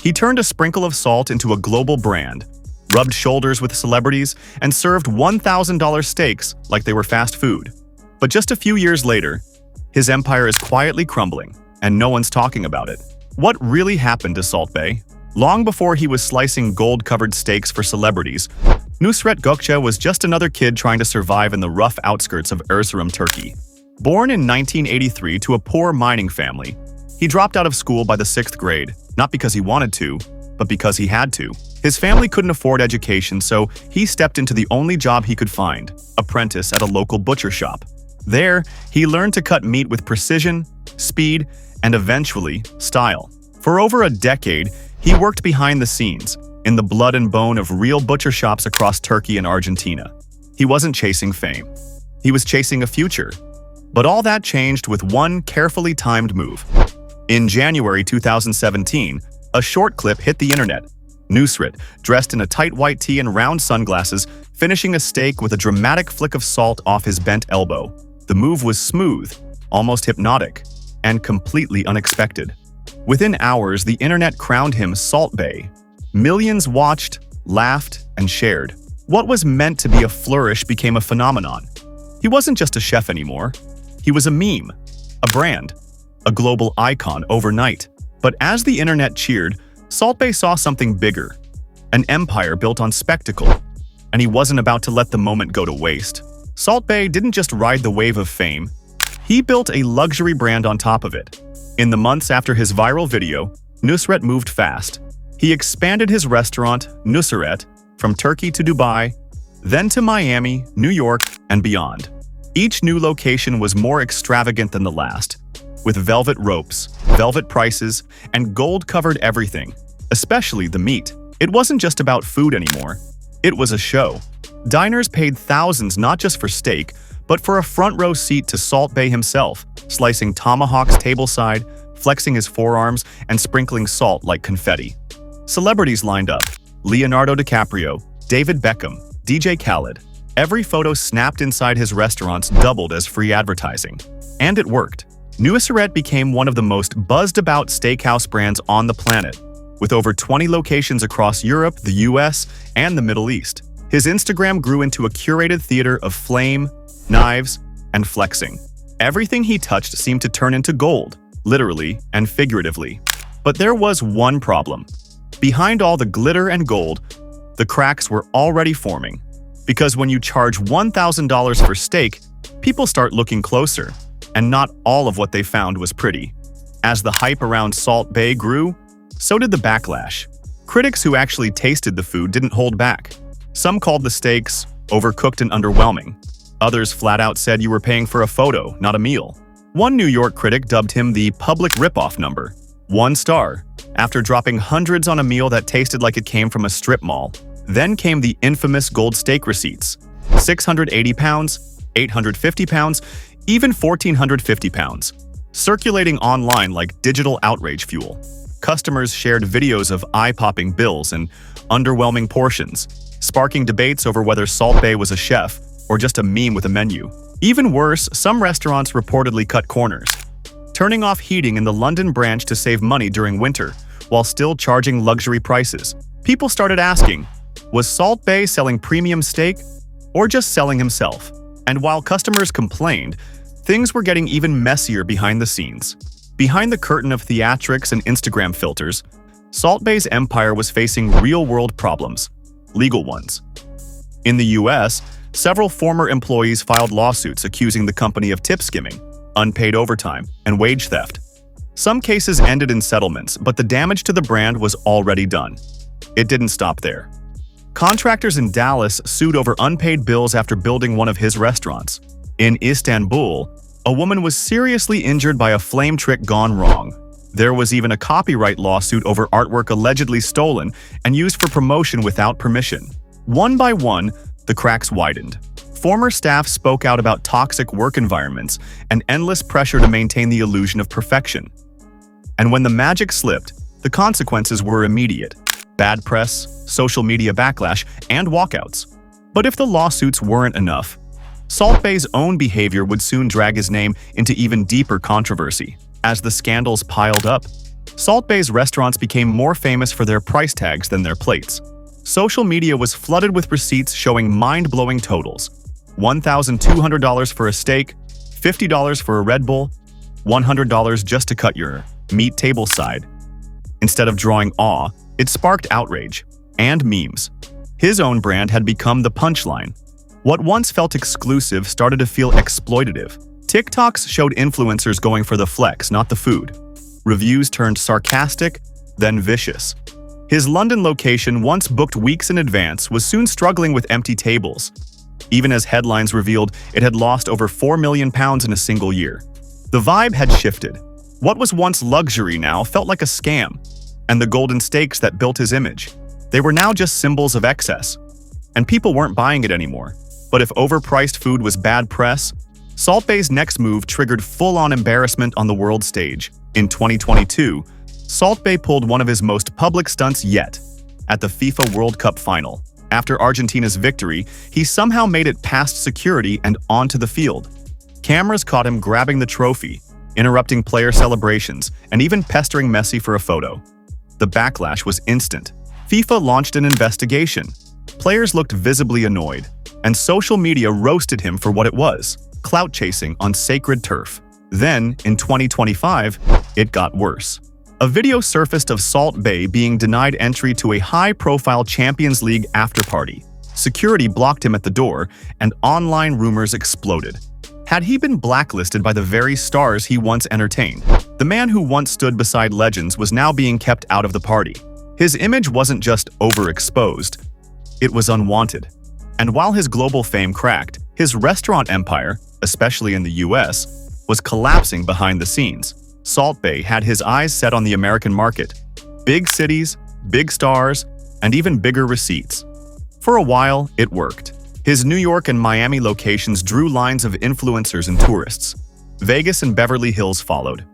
He turned a sprinkle of salt into a global brand, rubbed shoulders with celebrities, and served $1,000 steaks like they were fast food. But just a few years later, his empire is quietly crumbling, and no one's talking about it. What really happened to Salt Bae? Long before he was slicing gold-covered steaks for celebrities, Nusret Gökçe was just another kid trying to survive in the rough outskirts of Erzurum, Turkey. Born in 1983 to a poor mining family, he dropped out of school by the 6th grade, not because he wanted to, but because he had to. His family couldn't afford education, so he stepped into the only job he could find, apprentice at a local butcher shop. There, he learned to cut meat with precision, speed, and eventually, style. For over a decade, he worked behind the scenes, in the blood and bone of real butcher shops across Turkey and Argentina. He wasn't chasing fame. He was chasing a future. But all that changed with one carefully timed move. In January 2017, a short clip hit the internet. Nusret, dressed in a tight white tee and round sunglasses, finishing a steak with a dramatic flick of salt off his bent elbow. The move was smooth, almost hypnotic, and completely unexpected. Within hours, the internet crowned him Salt Bae. Millions watched, laughed, and shared. What was meant to be a flourish became a phenomenon. He wasn't just a chef anymore. He was a meme, a brand, a global icon overnight. But as the internet cheered, Salt Bae saw something bigger, an empire built on spectacle, and he wasn't about to let the moment go to waste. Salt Bae didn't just ride the wave of fame, he built a luxury brand on top of it. In the months after his viral video, Nusret moved fast. He expanded his restaurant, Nusret, from Turkey to Dubai, then to Miami, New York, and beyond. Each new location was more extravagant than the last, with velvet ropes, velvet prices, and gold-covered everything, especially the meat. It wasn't just about food anymore. It was a show. Diners paid thousands not just for steak, but for a front-row seat to Salt Bae himself, slicing tomahawks tableside, flexing his forearms, and sprinkling salt like confetti. Celebrities lined up. Leonardo DiCaprio, David Beckham, DJ Khaled. Every photo snapped inside his restaurants doubled as free advertising. And it worked. Nusret became one of the most buzzed-about steakhouse brands on the planet, with over 20 locations across Europe, the US, and the Middle East. His Instagram grew into a curated theater of flame, knives, and flexing. Everything he touched seemed to turn into gold, literally and figuratively. But there was one problem. Behind all the glitter and gold, the cracks were already forming. Because when you charge $1,000 for steak, people start looking closer, and not all of what they found was pretty. As the hype around Salt Bae grew, so did the backlash. Critics who actually tasted the food didn't hold back. Some called the steaks overcooked and underwhelming. Others flat out said you were paying for a photo, not a meal. One New York critic dubbed him the public ripoff number. 1 star, after dropping hundreds on a meal that tasted like it came from a strip mall. Then came the infamous gold steak receipts. 680 pounds, 850 pounds, even 1,450 pounds. Circulating online like digital outrage fuel. Customers shared videos of eye-popping bills and underwhelming portions, sparking debates over whether Salt Bae was a chef or just a meme with a menu. Even worse, some restaurants reportedly cut corners, turning off heating in the London branch to save money during winter, while still charging luxury prices. People started asking, was Salt Bae selling premium steak or just selling himself? And while customers complained, things were getting even messier behind the scenes. Behind the curtain of theatrics and Instagram filters, Salt Bae's empire was facing real-world problems, legal ones. In the US, several former employees filed lawsuits accusing the company of tip skimming, unpaid overtime, and wage theft. Some cases ended in settlements, but the damage to the brand was already done. It didn't stop there. Contractors in Dallas sued over unpaid bills after building one of his restaurants. In Istanbul, a woman was seriously injured by a flame trick gone wrong. There was even a copyright lawsuit over artwork allegedly stolen and used for promotion without permission. One by one, the cracks widened. Former staff spoke out about toxic work environments and endless pressure to maintain the illusion of perfection. And when the magic slipped, the consequences were immediate. Bad press, social media backlash, and walkouts. But if the lawsuits weren't enough, Salt Bae's own behavior would soon drag his name into even deeper controversy. As the scandals piled up, Salt Bae's restaurants became more famous for their price tags than their plates. Social media was flooded with receipts showing mind-blowing totals. $1,200 for a steak, $50 for a Red Bull, $100 just to cut your meat tableside. Instead of drawing awe, it sparked outrage and memes. His own brand had become the punchline. What once felt exclusive started to feel exploitative. TikToks showed influencers going for the flex, not the food. Reviews turned sarcastic, then vicious. His London location, once booked weeks in advance, was soon struggling with empty tables. Even as headlines revealed it had lost over £4 million in a single year. The vibe had shifted. What was once luxury now felt like a scam. And the golden steaks that built his image, they were now just symbols of excess. And people weren't buying it anymore. But if overpriced food was bad press, Salt Bae's next move triggered full-on embarrassment on the world stage. In 2022, Salt Bae pulled one of his most public stunts yet. At the FIFA World Cup final, after Argentina's victory, he somehow made it past security and onto the field. Cameras caught him grabbing the trophy, interrupting player celebrations, and even pestering Messi for a photo. The backlash was instant. FIFA launched an investigation. Players looked visibly annoyed, and social media roasted him for what it was: clout chasing on sacred turf. Then, in 2025, it got worse. A video surfaced of Salt Bae being denied entry to a high-profile Champions League after-party. Security blocked him at the door, and online rumors exploded. Had he been blacklisted by the very stars he once entertained? The man who once stood beside legends was now being kept out of the party. His image wasn't just overexposed, it was unwanted. And while his global fame cracked, his restaurant empire, especially in the US, was collapsing behind the scenes. Salt Bae had his eyes set on the American market. Big cities, big stars, and even bigger receipts. For a while, it worked. His New York and Miami locations drew lines of influencers and tourists. Vegas and Beverly Hills followed.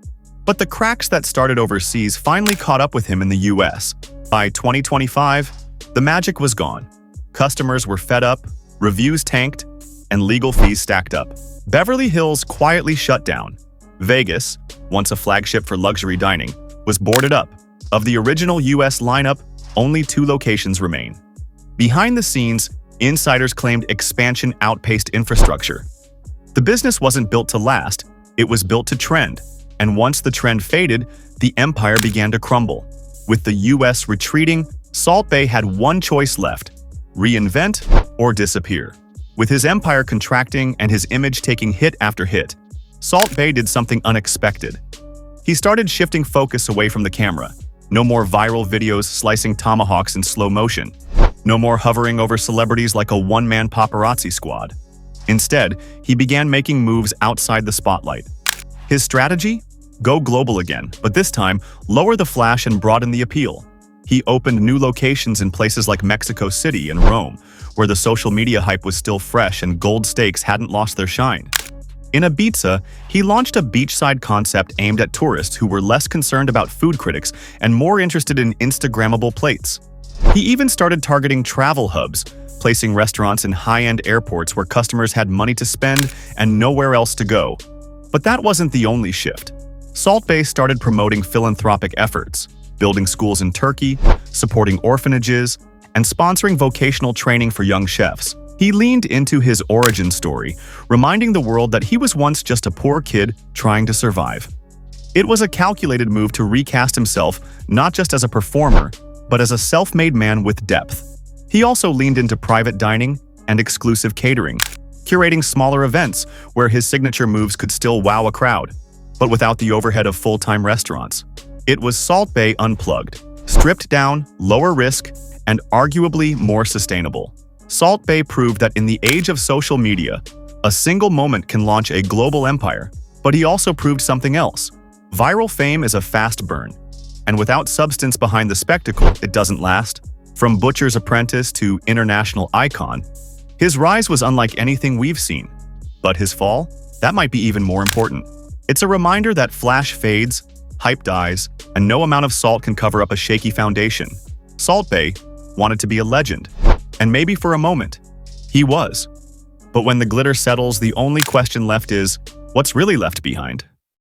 But the cracks that started overseas finally caught up with him in the US. By 2025, the magic was gone. Customers were fed up, reviews tanked, and legal fees stacked up. Beverly Hills quietly shut down. Vegas, once a flagship for luxury dining, was boarded up. Of the original US lineup, only 2 locations remain. Behind the scenes, insiders claimed expansion outpaced infrastructure. The business wasn't built to last, it was built to trend. And once the trend faded, the empire began to crumble. With the US retreating, Salt Bae had one choice left: reinvent or disappear. With his empire contracting and his image taking hit after hit, Salt Bae did something unexpected. He started shifting focus away from the camera. No more viral videos slicing tomahawks in slow motion. No more hovering over celebrities like a one-man paparazzi squad. Instead, he began making moves outside the spotlight. His strategy? Go global again, but this time, lower the flash and broaden the appeal. He opened new locations in places like Mexico City and Rome, where the social media hype was still fresh and gold steaks hadn't lost their shine. In Ibiza, he launched a beachside concept aimed at tourists who were less concerned about food critics and more interested in Instagrammable plates. He even started targeting travel hubs, placing restaurants in high-end airports where customers had money to spend and nowhere else to go. But that wasn't the only shift. Salt Bae started promoting philanthropic efforts, building schools in Turkey, supporting orphanages, and sponsoring vocational training for young chefs. He leaned into his origin story, reminding the world that he was once just a poor kid trying to survive. It was a calculated move to recast himself not just as a performer, but as a self-made man with depth. He also leaned into private dining and exclusive catering, curating smaller events where his signature moves could still wow a crowd, but without the overhead of full-time restaurants. It was Salt Bae unplugged, stripped down, lower risk, and arguably more sustainable. Salt Bae proved that in the age of social media, a single moment can launch a global empire. But he also proved something else. Viral fame is a fast burn, and without substance behind the spectacle, it doesn't last. From butcher's apprentice to international icon, his rise was unlike anything we've seen. But his fall? That might be even more important. It's a reminder that flash fades, hype dies, and no amount of salt can cover up a shaky foundation. Salt Bae wanted to be a legend, and maybe for a moment, he was. But when the glitter settles, the only question left is, what's really left behind?